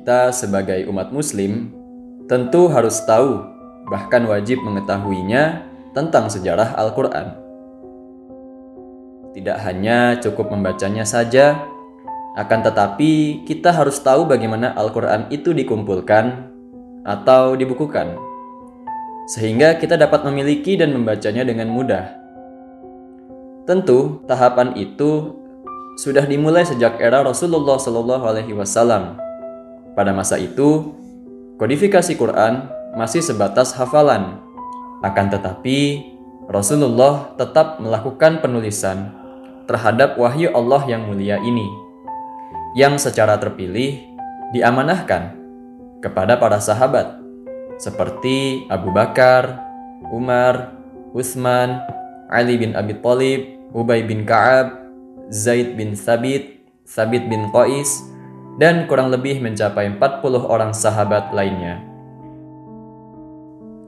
kita sebagai umat muslim tentu harus tahu, bahkan wajib mengetahuinya tentang sejarah Al-Quran. Tidak hanya cukup membacanya saja, akan tetapi kita harus tahu bagaimana Al-Quran itu dikumpulkan atau dibukukan, sehingga kita dapat memiliki dan membacanya dengan mudah. Tentu, tahapan itu sudah dimulai sejak era Rasulullah SAW. Pada masa itu, kodifikasi Quran masih sebatas hafalan. Akan tetapi, Rasulullah tetap melakukan penulisan terhadap wahyu Allah yang mulia ini, yang secara terpilih diamanahkan kepada para sahabat, seperti Abu Bakar, Umar, Utsman, Ali bin Abi Thalib, Ubay bin Ka'ab, Zaid bin Thabit, Thabit bin Qais, dan kurang lebih mencapai 40 orang sahabat lainnya.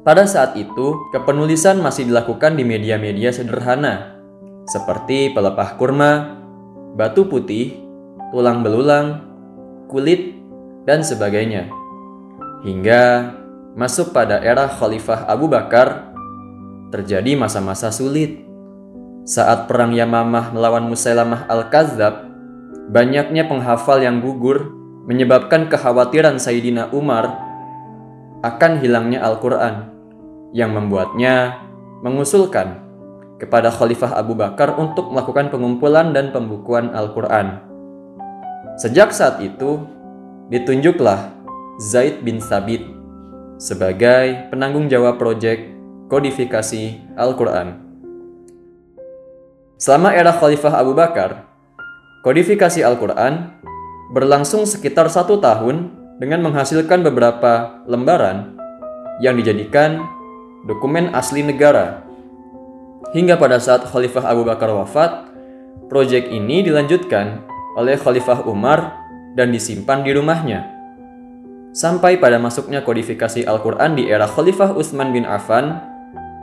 Pada saat itu, kepenulisan masih dilakukan di media-media sederhana, seperti pelepah kurma, batu putih, tulang belulang, kulit, dan sebagainya. Hingga masuk pada era Khalifah Abu Bakar, terjadi masa-masa sulit. Saat perang Yamamah melawan Musailamah Al-Kadzab, banyaknya penghafal yang gugur menyebabkan kekhawatiran Sayyidina Umar akan hilangnya Al-Quran, yang membuatnya mengusulkan kepada Khalifah Abu Bakar untuk melakukan pengumpulan dan pembukuan Al-Quran. Sejak saat itu, ditunjuklah Zaid bin Thabit sebagai penanggung jawab proyek kodifikasi Al-Quran. Selama era Khalifah Abu Bakar, kodifikasi Al-Quran berlangsung sekitar 1 tahun dengan menghasilkan beberapa lembaran yang dijadikan dokumen asli negara. Hingga pada saat Khalifah Abu Bakar wafat, proyek ini dilanjutkan oleh Khalifah Umar dan disimpan di rumahnya. Sampai pada masuknya kodifikasi Al-Quran di era Khalifah Utsman bin Affan,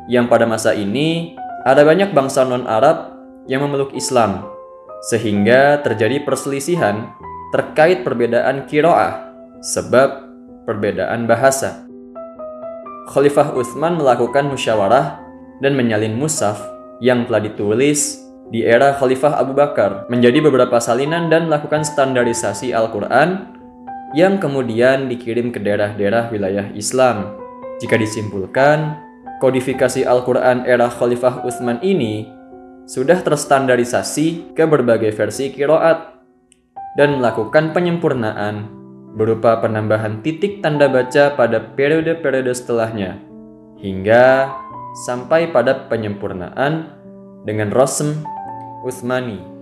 yang pada masa ini ada banyak bangsa non-Arab yang memeluk Islam, sehingga terjadi perselisihan terkait perbedaan qiraah sebab perbedaan bahasa. Khalifah Utsman melakukan musyawarah dan menyalin mushaf yang telah ditulis di era Khalifah Abu Bakar menjadi beberapa salinan dan melakukan standarisasi Al-Quran yang kemudian dikirim ke daerah-daerah wilayah Islam. Jika disimpulkan, kodifikasi Al-Quran era Khalifah Utsman ini sudah terstandarisasi ke berbagai versi qiraat dan melakukan penyempurnaan berupa penambahan titik tanda baca pada periode-periode setelahnya, hingga sampai pada penyempurnaan dengan Rasm Utsmani.